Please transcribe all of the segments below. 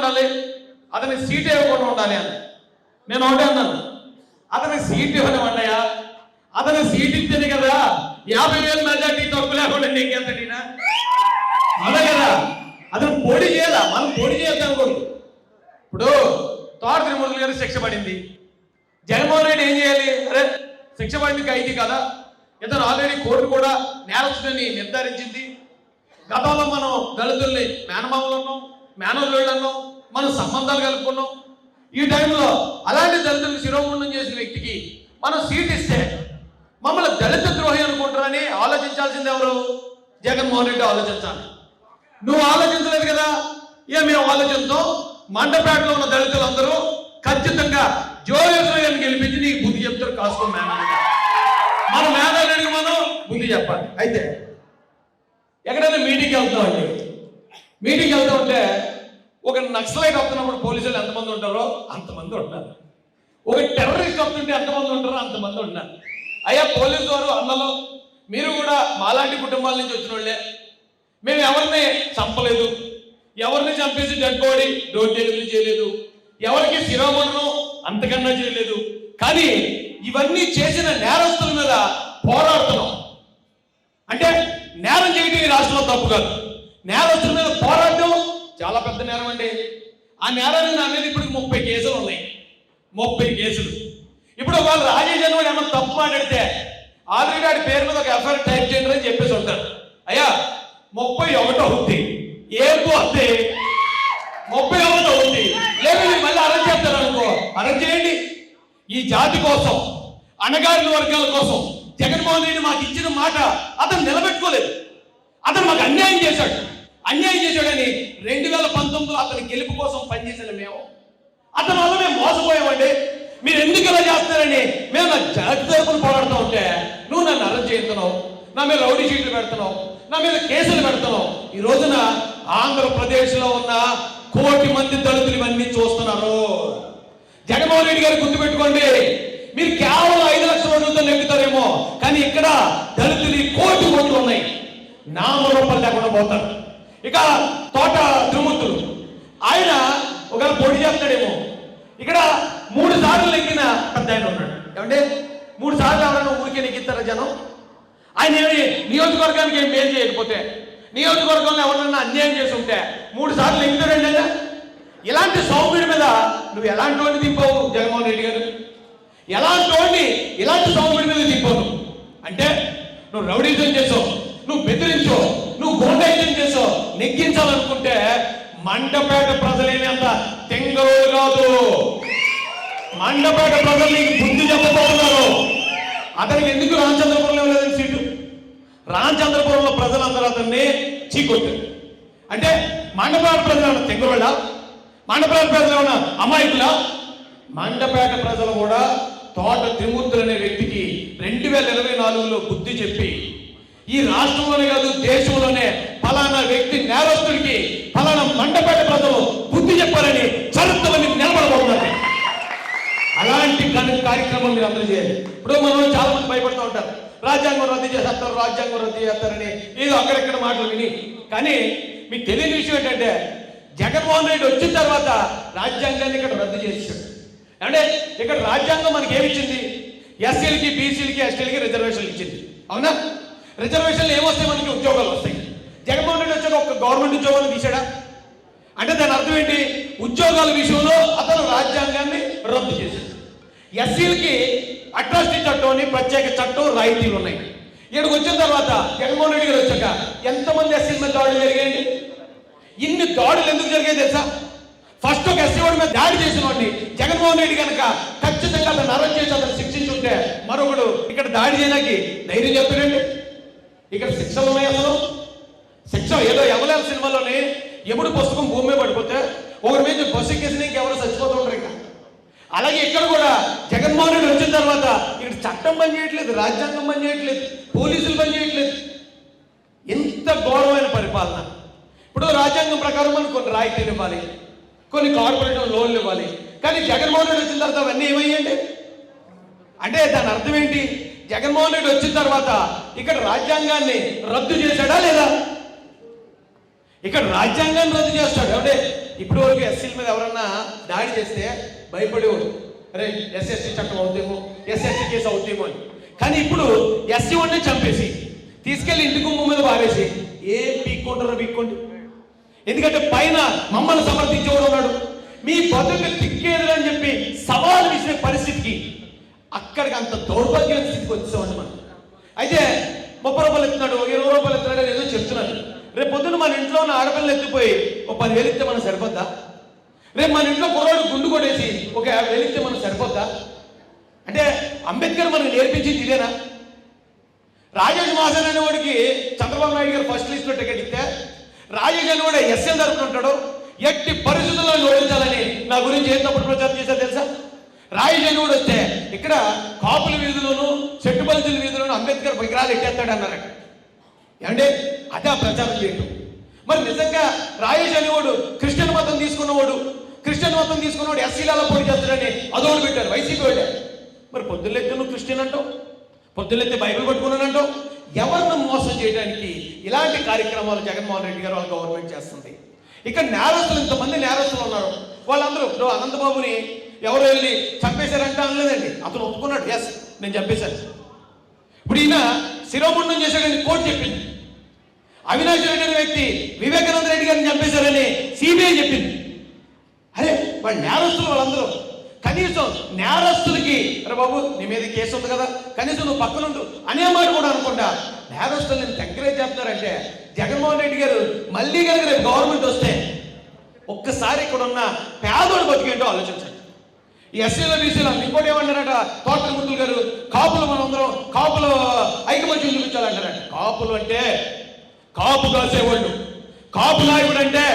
ఉండాలి, అతని సీట్ ఇవ్వకుండా ఉండాలి అని. నేను ఒకటే అన్నాను, అతని సీట్ ఇవ్వనివ్వండియా, అతని సీట్ ఇస్తేనే కదా 50,000 మెజార్టీ తక్కువ లేకుండా నీకెంతటినా అదే కదా. అతను పోటీ చేయాలా, మనం పోటీ చేయాలి అనుకోండి. ఇప్పుడు తోట త్రిమూర్తులు గారు శిక్ష పడింది, జగన్మోహన్ రెడ్డి ఏం చేయాలి? అరే శిక్ష పడింది ఖైదీ కదా, ఇతను ఆల్రెడీ కోర్టు కూడా నేరస్తుని నిర్ధారించింది. గతంలో మనం దళితుల్ని మేనమామలు అన్నాం, మేనల్లుళ్ళు అన్నాం, మనం సంబంధాలు కలుపుకున్నాం. ఈ టైంలో అలాంటి దళితులను శిరోముండం చేసిన వ్యక్తికి మనం సీట్ ఇస్తే మమ్మల్ని దళిత ద్రోహి అనుకుంటారని ఆలోచించాల్సింది ఎవరు? జగన్మోహన్ రెడ్డి ఆలోచించాలి. నువ్వు ఆలోచించలేదు కదా. మేము ఆలోచనతో మండపేటలో ఉన్న దళితులందరూ ఖచ్చితంగా జోగేశ్వర గారిని గెలిపించి నీకు బుద్ధి చెప్తారు. కాసుకో మేనల్లుడిగా మన మేనల్లుడికి మనం బుద్ధి చెప్పాలి. అయితే ఎక్కడైనా మీటింగ్కి వెళ్తామండి, మీటింగ్కి వెళ్తా ఉంటే ఒక నక్సలైట్ వస్తున్నప్పుడు పోలీసులు ఎంతమంది ఉంటారో అంతమంది ఉంటారు, ఒక టెర్రరిస్ట్ వస్తుంటే ఎంతమంది ఉంటారో అంతమంది ఉంటారు. అయ్యా పోలీసు వారు అన్నలో మీరు కూడా మాలాంటి కుటుంబాల నుంచి వచ్చిన వాళ్ళే, మేము ఎవరిని చంపలేదు, ఎవరిని చంపేసి డెడ్ బాడీ డోర్ డెలివరీ చేయలేదు, ఎవరికి శిరోమండనం అంతకన్నా చేయలేదు. కానీ ఇవన్నీ చేసిన నేరస్తుల మీద పోరాడుతున్నాం. అంటే నేరం చేయడం ఈ రాష్ట్రంలో తప్పు కాదు, నేరస్తుల మీద పోరాడటం చాలా పెద్ద నేరం అండి. ఆ నేరాన్ని నా మీద ఇప్పుడు 30 కేసులు ఉన్నాయి, 30 కేసులు. ఇప్పుడు వాళ్ళు రాజేష్ అని ఏమన్నా తప్పు మాట్లాడితే ఆల్రెడీ ఆడి పేరు మీద ఒక ఎఫ్ఐఆర్ టైప్ చేయండి అని చెప్పేసి ఉంటారు. అయ్యా 31 అవుద్ది, ఏం పోద్ది 31 అవుద్ది, లేదు మళ్ళీ అరెస్ట్ చేస్తారు అనుకో, అరెస్ట్ చేయండి. ఈ జాతి కోసం, అణగారిన వర్గాల కోసం జగన్మోహన్ రెడ్డి మాకు ఇచ్చిన మాట అతను నిలబెట్టుకోలేదు. అతను మాకు అన్యాయం చేశాడు. అన్యాయం చేశాడని 2019లో అతని గెలుపు కోసం పనిచేసిన మేము అతని వల్ల మేము మోసపోయామండి. మీరు ఎందుకు ఇలా చేస్తున్నారని మేము నా జాతి తరపున పోరాడుతూ ఉంటే నువ్వు నన్ను అరెస్ట్ చేస్తున్నావు, నా మీద రౌడీ షీట్లు పెడుతున్నావు, నా మీద కేసులు పెడుతున్నావు. ఈ రోజున ఆంధ్రప్రదేశ్లో ఉన్న 1 కోటి మంది దళితులు ఇవన్నీ చూస్తున్నారు. జగన్మోహన్ రెడ్డి గారు గుర్తుపెట్టుకోండి, మీరు కేవలం 5 లక్షల ఓట్లతో నెగ్గుతారేమో, కానీ ఇక్కడ దళితులు 1 కోటి ఓట్లు ఉన్నాయి, నామరూపాలు లేకుండా పోతారు. ఇక తోట త్రిమూర్తులు ఆయన ఒకవేళ పోటీ చేస్తాడేమో. ఇక్కడ 3 సార్లు నెగ్గిన పెద్ద ఆయన ఉన్నాడు. ఏమంటే 3 సార్లు ఎవరైనా ఊరికే నెగ్గిస్తారా జనం? ఆయన ఏమి నియోజకవర్గానికి ఏం మేలు చేయకపోతే, నియోజకవర్గంలో ఎవరైనా అన్యాయం చేసి ఉంటే 3 సార్లు నెగ్గుతాడండి ఆయన. ఇలాంటి సౌమ్యుడి మీద నువ్వు ఎలాంటి వాడిని దింపావు జగన్మోహన్ రెడ్డి గారు? ఎలాంటి వాడిని ఇలాంటి సౌమ్యుడి మీద దింపావు? అంటే నువ్వు రౌడీజం చేసావు, నువ్వు బెదిరించో, నువ్వు గోండాయిజం చేసావు. నెగ్గించాలనుకుంటే మండపేట ప్రజలేనంత తెంగరోలు కాదు. మండపేట ప్రజలు నీకు బుద్ధి చెప్పబోతున్నారు. అతనికి ఎందుకు రామచంద్రపురంలో లేదు సీటు? రామచంద్రపురంలో ప్రజలందరూ అతన్ని చీకొట్టారు. అంటే మండపేట ప్రజలు తెంగరోళ్ళ, మండపేట ప్రజలు ఉన్న అమాయకుల. మండపేట ప్రజలు కూడా తోట త్రిమూర్తులు అనే వ్యక్తికి 2024లో బుద్ధి చెప్పి ఈ రాష్ట్రంలోనే కాదు దేశంలోనే ఫలానా వ్యక్తి నేరస్తుడికి ఫలానా మండపేట ప్రజలు బుద్ధి చెప్పారని చరిత్రలో మీకు నిలబడబోతున్నారు. అలాంటి కార్యక్రమం మీరు అందరూ చేయాలి. ఇప్పుడు మనం చాలా మంది భయపడుతూ ఉంటారు, రాజ్యాంగం రద్దు చేసేస్తారు, రాజ్యాంగం రద్దు చేస్తారని ఏదో అక్కడెక్కడ మాటలు విని. కానీ మీకు తెలియని విషయం ఏంటంటే జగన్మోహన్ రెడ్డి వచ్చిన తర్వాత రాజ్యాంగాన్ని ఇక్కడ రద్దు చేశాడు. అంటే ఇక్కడ రాజ్యాంగం మనకి ఏమిచ్చింది? ఎస్సీలకి, బీసీలకి, ఎస్టీలకి రిజర్వేషన్లు ఇచ్చింది. అవునా? రిజర్వేషన్లు ఏమొస్తాయి? మనకి ఉద్యోగాలు వస్తాయి. జగన్మోహన్ రెడ్డి వచ్చాక ఒక గవర్నమెంట్ ఉద్యోగాలు తీసాడా? అంటే దాని అర్థం ఏంటి? ఉద్యోగాల విషయంలో అతను రాజ్యాంగాన్ని రద్దు చేశాడు. ఎస్సీలకి అట్రాసిటీ చట్టం అని ప్రత్యేక చట్టం, రాయితీలు ఉన్నాయి. ఇక్కడికి వచ్చిన తర్వాత జగన్మోహన్ రెడ్డి గారు వచ్చాక ఎంతమంది ఎస్సీల మీద దాడులు జరిగాయండి? ఇన్ని దాడులు ఎందుకు జరిగాయి తెలుసా? ఫస్ట్ ఒక ఎస్సీ వాడి మీద దాడి చేసిన వాడిని జగన్మోహన్ రెడ్డి కనుక ఖచ్చితంగా అతను అరెస్ట్ చేసి అతను శిక్షించుంటే మరొకడు ఇక్కడ దాడి చేయడానికి ధైర్యం చెప్తాడండి. ఇక్కడ శిక్షలు ఉన్నాయి. అసలు శిక్ష ఏదో ఎవలేల సినిమాలోని ఎప్పుడు పుస్తకం భూమి మీద పడిపోతే ఒకరి మీద బస్సు ఎక్కేసి ఇంకెవరు చచ్చిపోతూ ఉంటారు. ఇంకా అలాగే ఇక్కడ కూడా జగన్మోహన్ రెడ్డి వచ్చిన తర్వాత ఇక్కడ చట్టం పని చేయట్లేదు, రాజ్యాంగం పని చేయట్లేదు, పోలీసులు పని చేయట్లేదు. ఎంత ఘోరమైన పరిపాలన. ఇప్పుడు రాజ్యాంగం ప్రకారం మనకు కొన్ని రాయితీలు ఇవ్వాలి, కొన్ని కార్పొరేషన్ లోన్లు ఇవ్వాలి. కానీ జగన్మోహన్ రెడ్డి వచ్చిన తర్వాత అవన్నీ ఏమయ్యండి? అంటే దాని అర్థం ఏంటి? జగన్మోహన్ రెడ్డి వచ్చిన తర్వాత ఇక్కడ రాజ్యాంగాన్ని రద్దు చేశాడా లేదా? ఇక్కడ రాజ్యాంగాన్ని రద్దు చేస్తాడు. అంటే ఇప్పటి వరకు ఎస్సీల మీద ఎవరన్నా దాడి చేస్తే భయపడేవాడు, అరే ఎస్ఎస్టీ చట్టం అవుతేమో, ఎస్ఎస్టీ కేసు అవుతేమో అని. కానీ ఇప్పుడు ఎస్సీ వాడిని చంపేసి తీసుకెళ్లి ఇంటి గుమ్మ మీద పారేసి ఏం పీక్కుంటారో పీక్కోండి. ఎందుకంటే పైన మమ్మల్ని సమర్థించేవాడు ఉన్నాడు. మీ బతుకు తిక్కేదని చెప్పి సవాలు విసిరే పరిస్థితికి అక్కడికి అంత దౌర్భాగ్య స్థితికి వచ్చేవాడిని మనం. అయితే 30 రూపాయలు ఎత్తున్నాడు, 20 రూపాయలు ఎత్తున్నాడు అని ఏదో చెప్తున్నాడు. రేపు పొద్దున్న మన ఇంట్లో ఉన్న ఆడపిల్లలు ఎత్తిపోయి ఒక 10,000 ఇస్తే మనం సరిపోద్దా? రేపు మన ఇంట్లో కుర్రాడు గుండు కొట్టేసి ఒక 50,000 ఇస్తే మనం సరిపోద్దా? అంటే అంబేద్కర్ మనకు నేర్పించింది ఇదేనా? రాజేష్ మహాజన్ అనేవాడికి చంద్రబాబు నాయుడు గారు ఫస్ట్ లిస్ట్ లో టికెట్ ఇస్తే రాజేష్ అనేవాడు ఎస్ఎల్ తరపున ఉంటాడు. ఎట్టి పరిస్థితుల్లో ఓడించాలని నా గురించి ఏం తప్పుడు ప్రచారం చేశారు తెలుసా? రాజేష్ అనేవాడు వస్తే ఇక్కడ కాపుల వీధులను చెట్టుపల్చుల వీధులను అంబేద్కర్ విగ్రహాలు ఎట్టేస్తాడు అన్నారట. ఏమంటే అదే ప్రచారం చేయటం. మరి నిజంగా రాజేష్ అనేవాడు క్రిస్టియన్ మతం తీసుకున్నవాడు ఎస్సీలలో పోటీ చేస్తాడని అదోడు పెట్టారు వైసీపీ వాళ్ళే. మరి పొద్దున్నెత్తే నువ్వు క్రిస్టియన్ అంటావు, పొద్దున్నెత్తే బైబిల్ పట్టుకున్నానంటావు. ఎవరిని మోసం చేయడానికి ఇలాంటి కార్యక్రమాలు జగన్మోహన్ రెడ్డి గారు వాళ్ళ గవర్నమెంట్ చేస్తుంది. ఇక్కడ నేరస్తులు, ఇంతమంది నేరస్తులు ఉన్నారు. వాళ్ళందరూ ఇప్పుడు అనంతబాబుని ఎవరు వెళ్ళి చంపేశారంటే అనలేదండి, అతను ఒప్పుకున్నాడు, ఎస్ నేను చంపేశాను. ఇప్పుడు ఈయన శిరోముండం చేశాడని కోర్టు చెప్పింది. అవినాష్ రెడ్డి అనే వ్యక్తి వివేకానంద రెడ్డి గారిని చంపేశారని సిబిఐ చెప్పింది. అరే వాళ్ళు నేరస్తులు, వాళ్ళందరూ. కనీసం నేరస్తులకి అరే బాబు నీ మీద కేసు ఉంది కదా, కనీసం నువ్వు పక్కనుండు అనే మాట కూడా అనుకుంటా నేరస్తులు నేను ఎంకరేజ్ చేస్తున్నారంటే జగన్మోహన్ రెడ్డి గారు మళ్ళీ కనుక రేపు గవర్నమెంట్ వస్తే ఒక్కసారి ఇక్కడ ఉన్న పేదోడు బతికేంటో ఆలోచించండి. ఈ ఎస్సీలో బీసీలో ఇంకోటి ఏమన్నారట తోటమూర్తులు గారు, కాపులు మనందరం కాపులు ఐకమత్యం చూపించాలంటారట. కాపులు అంటే కాపు కాసేవాళ్ళు, కాపు నాయకుడు అంటే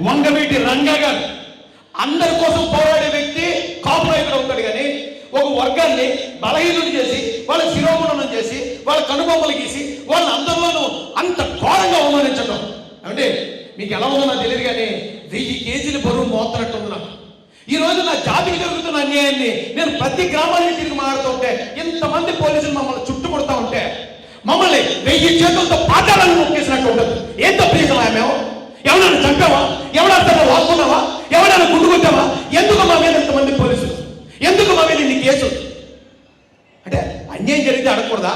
వంగవీటి రంగా గారు. అందరి కోసం పోరాడే వ్యక్తి కాపు నాయకుడు అవుతాడు. కానీ ఒక వర్గాన్ని బలహీనులు చేసి వాళ్ళ శిరోముండనం చేసి వాళ్ళ కనుబొమ్మలు గీసి వాళ్ళ అందరిలోనూ అంత ఘోరంగా అవమానించడం అంటే మీకు ఎలా ఉందో నాకు తెలియదు. కానీ 1000 కేజీల బరువు మోస్తున్నట్టుంది నాకు. ఈ రోజు నా జాతికి జరుగుతున్న అన్యాయాన్ని నేను ప్రతి గ్రామానికి తిరిగి మారుతూ ఉంటే, ఇంతమంది పోలీసులు మమ్మల్ని చుట్టుముడుతూ ఉంటే, మమ్మల్ని 1000 చేతులతో పాతాలను నొక్కేసినట్టు ఉంటుంది. ఏం తప్పు చేసావా? మేము ఎవరైనా చంపావా? ఎవరైనా వాడుకున్నావా? ఎవరైనా గుండుకొట్టావా? ఎందుకు మా మీద ఇంతమంది పోలీసులు? ఎందుకు మా మీద ఇన్ని కేసులు? అంటే అన్యాయం జరిగితే అడగకూడదా?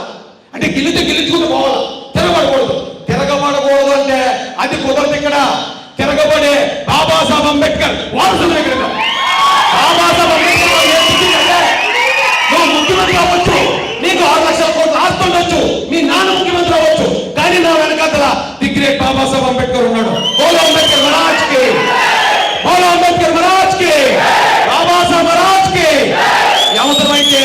అంటే గెలుచుకుంటూ పోవాలా? తిరగబడకూడదు అంటే అది కుదరదు. ఇక్కడ తిరగబడే బాబాసాహెబ్ అంబేద్కర్ వారసులు ఇక్కడ. బాబాసాహెబ్ అంబేద్కర్ నువ్వు ముఖ్యమంత్రి అవ్వచ్చు, నీకు 6 లక్షల కోట్ల ఆస్తి ఉండొచ్చు, మీ నాన్న ముఖ్యమంత్రి అవ్వచ్చు, కానీ నా వెనకాతల ది గ్రేట్ బాబాసాహెబ్ అంబేద్కర్ ఉన్నాడు. బోలో అంబేద్కర్ మహారాజ్ కి, బోలో అంబేద్కర్ మహారాజ్ కి, బాబాసాహెబ్ మహారాజ్ కి. అవసరమైతే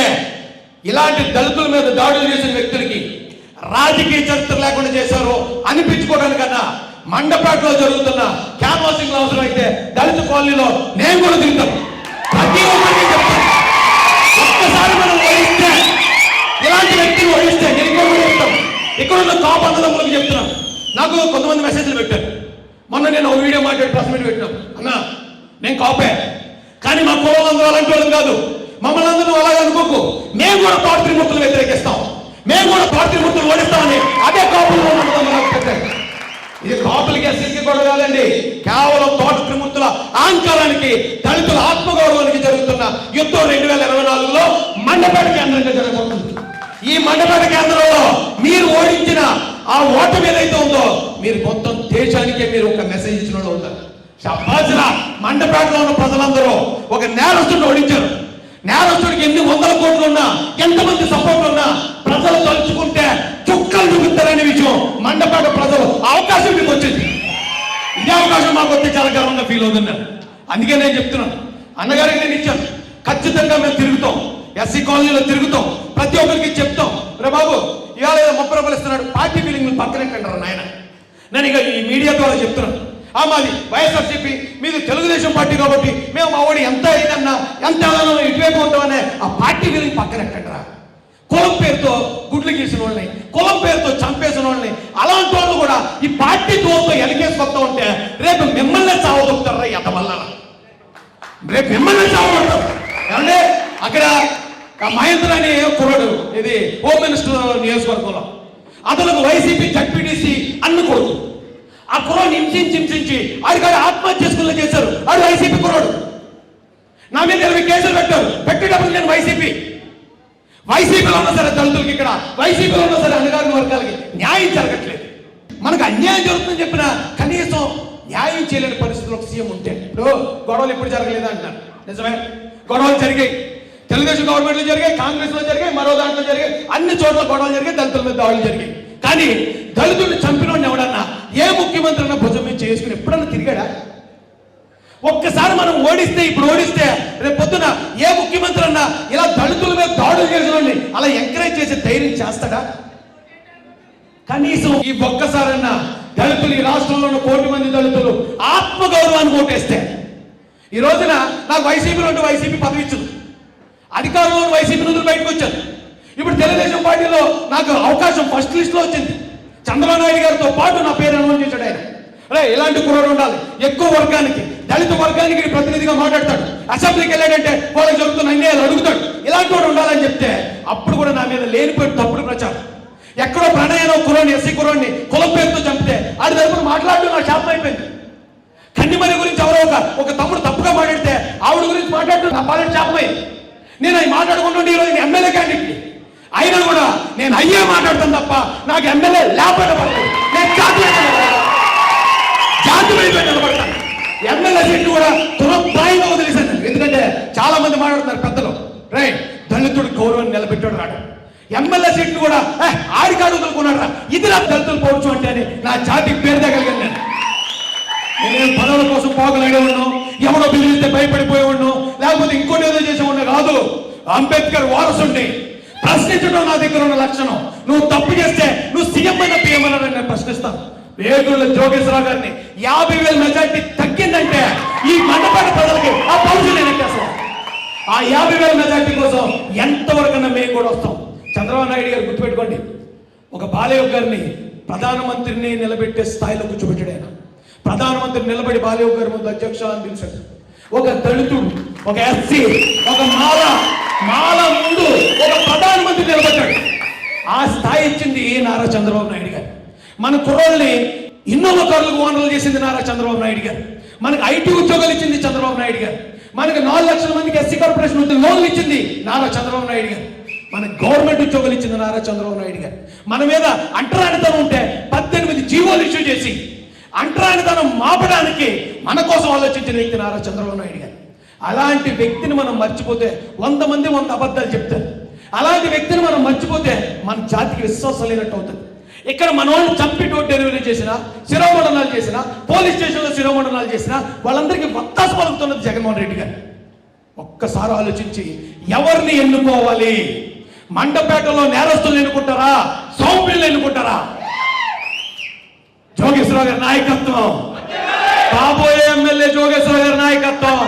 ఇలాంటి దళితుల మీద దాడులు చేసిన వ్యక్తులకి రాజకీయ చరిత్ర లేకుండా చేశారు అనిపించుకోవడానికన్నా మండపేటలో జరుగుతున్న క్యాన్వాసింగ్ అవసరమైతే దళిత కాలనీలో నేను కూడా తింటాను. ప్రతి ఒక్కరికి చెప్తాను, ఒక్కసారి మనం ఓడిస్తే, ఇలాంటి వ్యక్తిని ఓడిస్తే నేను కూడా చెప్తాను. ఇక్కడ ఉన్న కాపు అన్నదమ్ములకు చెప్తున్నాను. నాకు కొంతమంది మెసేజ్లు పెట్టారు. మొన్న నేను ఒక వీడియో మాట్లాడి ప్రెస్ మీట్ పెట్టినాను. అన్నా నేను కాపే, కానీ మా కులంలో అలాంటి వాళ్ళం కాదు, మమ్మల్ని అందరూ అలాగే అనుకోకు, మేము కూడా తోట త్రిమూర్తులు వ్యతిరేకిస్తాం, మేము కూడా తోట త్రిమూర్తులు ఓడిస్తామని అదే కాపులు పెట్టారు. ఇది కాపులకి ఎస్సీకి కూడా కాదండి, కేవలం తోట త్రిమూర్తుల అహంకారానికి, దళితుల ఆత్మగౌరవానికి జరుగుతున్న యుద్ధం 2024లో మండపేట కేంద్రంగా జరగబోతుంది. ఈ మండపేట కేంద్రంలో మీరు ఓడించిన ఆ ఓటమి ఏదైతే ఉందో మీరు మొత్తం దేశానికే మీరు ఒక మెసేజ్ ఇచ్చిన వాళ్ళు అవుతారు. షబ్బాజ్రా మండపేటలో ఉన్న ప్రజలందరూ ఒక నేరస్తుడిని ఓడించారు. నేరస్తుడికి ఎన్ని 100 కోట్లు ఉన్నా, ఎంతమంది సపోర్ట్ ఉన్నా ప్రజలు తలుచుకుంటే చుక్కలు చూపిస్తారనే విషయం మండపేట ప్రజలు అవకాశం మీకు వచ్చింది. ఇదే అవకాశం మాకు వస్తే చాలా గర్వంగా ఫీల్ అవుతున్నాను. అందుకే నేను చెప్తున్నాను, అన్నగారికి నేను ఇచ్చాను, ఖచ్చితంగా మేము తిరుగుతాం, ఎస్సీ కాలనీలో తిరుగుతాం, ప్రతి ఒక్కరికి చెప్తాం. రే బాబు ఇవాళ 30 రూపాయలు ఇస్తున్నాడు, పార్టీ ఫీలింగ్ పక్కనెట్టంటారు నాయన. నేను ఇక ఈ మీడియా ద్వారా చెప్తున్నాను, మాది వైఎస్ఆర్సీపీ, మీది తెలుగుదేశం పార్టీ కాబట్టి మేము మా వాడు ఎంత అయిందన్నా ఎంత ఇటువైపు ఉంటామనే ఆ పార్టీ ఫీలింగ్ పక్కనెట్టంటారా. కులం పేరుతో గుడ్లు గీసిన వాళ్ళని, కులం పేరుతో చంపేసిన వాళ్ళని, అలాంటి వాళ్ళు కూడా ఈ పార్టీ తోతో ఎలికేసుకొస్తా ఉంటే రేపు మిమ్మల్ని చావదొక్కుతారా ఎంత వల్ల? రేపు మిమ్మల్ని చావదొక్కుతారు. ఏమంటే అక్కడ మహేంద్ర అనే కుర్రాడు, ఇది హోమ్ మినిస్టర్ నియోజకవర్గంలో, అతనికి వైసీపీ జడ్పీటీసీ అన్న కొడుకు. ఆ కుర్రోని హింసించి ఆడికాడు ఆత్మహత్య చేసుకుని చేశారు. ఆడు వైసీపీ కుర్రోడు. నా మీద 20 కేసులు పెట్టేటప్పుడు నేను వైసీపీలో ఉన్నా సరే దళితులకి, ఇక్కడ వైసీపీలో ఉన్నా సరే అణగారిన వర్గాలకి న్యాయం జరగట్లేదు. మనకు అన్యాయం జరుగుతుందని చెప్పినా కనీసం న్యాయం చేయలేని పరిస్థితుల్లో సీఎం ఉంటే, ఇప్పుడు గొడవలు ఎప్పుడు జరగలేదు అంటున్నారు. నిజమే, గొడవలు జరిగాయి. తెలుగుదేశం గవర్నమెంట్లో జరిగాయి, కాంగ్రెస్ లో జరిగాయి, మరో దాంట్లో జరిగాయి, అన్ని చోట్ల గొడవలు జరిగాయి, దళితుల మీద దాడులు జరిగాయి. కానీ దళితుడిని చంపినోడిని ఎవడన్నా, ఏ ముఖ్యమంత్రి అన్నా భుజం మీద చేసుకుని ఎప్పుడన్నా తిరిగాడా? ఒక్కసారి మనం ఇప్పుడు ఓడిస్తే రేపు పొద్దున ఏ ముఖ్యమంత్రి అన్నా ఇలా దళితుల మీద దాడులు చేసిన అలా ఎంకరేజ్ చేసే ధైర్యం చేస్తాడా? కనీసం ఈ ఒక్కసారన్నా దళితులు, ఈ రాష్ట్రంలో ఉన్న 1 కోటి మంది దళితులు ఆత్మగౌరవాన్ని ఓటేస్తే, ఈ రోజున నాకు వైసీపీలో ఉంటే వైసీపీ పదవి ఇచ్చింది, అధికారంలో వైసీపీ నుండి బయటకు వచ్చాను. ఇప్పుడు తెలుగుదేశం పార్టీలో నాకు అవకాశం ఫస్ట్ లిస్ట్ లో వచ్చింది. చంద్రబాబు నాయుడు గారితో పాటు నా పేరు అనౌన్స్ చేశాడు ఆయన. అరే ఇలాంటి కుర్రాడు ఉండాలి, ఎక్కువ వర్గానికి, దళిత వర్గానికి ప్రతినిధిగా మాట్లాడతాడు, అసెంబ్లీకి వెళ్ళాడంటే వాళ్ళకి జరుగుతున్న అన్యాయాలు అడుగుతాడు, ఇలాంటి వాడు ఉండాలని చెప్తే అప్పుడు కూడా నా మీద లేనిపోయి తప్పుడు ప్రచారం. ఎక్కడో ప్రణయనో కుర్రాన్ని, ఎస్సీ కుర్రాన్ని కులం పేరుతో చంపితే ఆడి తరపున మాట్లాడడం నాకు శాపం అయిపోయింది. కన్నిమరి గురించి ఎవరో ఒక తమ్ముడు తప్పుగా మాట్లాడితే ఆవిడ గురించి మాట్లాడడం నా పాలన శాపమైంది. నేను అవి మాట్లాడుకుంటుంటే ఈరోజు ఎమ్మెల్యే క్యాండిడేట్ అయినా కూడా నేను అయ్యే మాట్లాడతాను తప్ప నాకు ఎమ్మెల్యే లేకపోతే పడతాను. నేను జాతి మీద నిలబడతాను. ఎమ్మెల్యే సీట్లు కూడా తురప్రాయంగా వదిలేశాను. ఎందుకంటే చాలా మంది మాట్లాడుతున్నారు పెద్దలు, రైట్, దళితుడు గౌరవాన్ని నిలబెట్టాడు రాడు, ఎమ్మెల్యే సీట్లు కూడా ఆడికాడు వదులుకున్నాడు రా, ఇది నా దళితులు పోవచ్చు అంటే అని నా జాతికి పేరు తగలిగాను. నేను పదవుల కోసం పోగలాడే ఉన్నాను, ఎవరో పిలిస్తే భయపడిపోయి ఉన్నాను, లేకపోతే ఇంకోటి ఏదో చేసే ఉన్నా కాదు. అంబేద్కర్ వారసుని ప్రశ్నించడం నా దగ్గర ఉన్న లక్షణం. నువ్వు తప్పు చేస్తే నువ్వు సీఎం అయిన పిఎం అని నేను ప్రశ్నిస్తాను. వేగుళ్ళ జోగేశ్వరరావు గారిని 50,000 మెజార్టీ తగ్గిందంటే ఈ మండపేట ప్రజలకి ఆ పౌరుషం నేను ఎక్కేస్తాను. ఆ 50,000 మెజార్టీ కోసం ఎంతవరకన్నా మేము కూడా వస్తాం. చంద్రబాబు నాయుడు గారు గుర్తుపెట్టుకోండి, ఒక బాలయ్య గారిని ప్రధానమంత్రిని నిలబెట్టే స్థాయిలో కూర్చోబెట్టాడు ఆయన. ప్రధానమంత్రి నిలబడి బాలయ్య గారి ముందు అధ్యక్ష అని పిలిచాడు. ఒక దళితుడు, ఒక ఎస్సీ, ఒక మాల ముందు ఒక ప్రధానమంత్రి నిలబడ్డాడు. ఆ స్థాయి ఇచ్చింది నారా చంద్రబాబు నాయుడు గారు. మన కుర్రోళ్ళని ఇన్నోవకారులకు ఓనర్లు చేసింది నారా చంద్రబాబు నాయుడు గారు. మనకు ఐటీ ఉద్యోగాలు ఇచ్చింది చంద్రబాబు నాయుడు గారు. మనకు 4 లక్షల మందికి ఎస్సీ కార్పొరేషన్ నుంచి లోన్లు ఇచ్చింది నారా చంద్రబాబు నాయుడు గారు. మనకు గవర్నమెంట్ ఉద్యోగాలు ఇచ్చింది నారా చంద్రబాబు నాయుడు గారు. మన మీద అంటరానితనం ఉంటే 18 జీవోలు ఇష్యూ చేసి అంటరానితనం మాపడానికి మన కోసం ఆలోచించిన వ్యక్తి నారా చంద్రబాబు నాయుడు గారు. అలాంటి వ్యక్తిని మనం మర్చిపోతే 100 మంది 100 అబద్ధాలు చెప్తారు. అలాంటి వ్యక్తిని మనం మర్చిపోతే మన జాతికి విశ్వాసం లేనట్టు అవుతుంది. ఇక్కడ మన వాళ్ళు చంపి డోర్ డెలివరీ చేసినా, శిరోమండనాలు చేసినా, పోలీస్ స్టేషన్లో శిరోమండనాలు చేసినా వాళ్ళందరికీ వత్తాసు పలుకుతున్నది జగన్మోహన్ రెడ్డి గారు. ఒక్కసారి ఆలోచించి ఎవరిని ఎన్నుకోవాలి? మండపేటలో నేరస్తులు ఎన్నుకుంటారా, సౌమ్యులు ఎన్నుకుంటారా? జోగేశ్వరరావు గారి నాయకత్వం, కాబోయే ఎమ్మెల్యే జోగేశ్వరరావు గారి నాయకత్వం.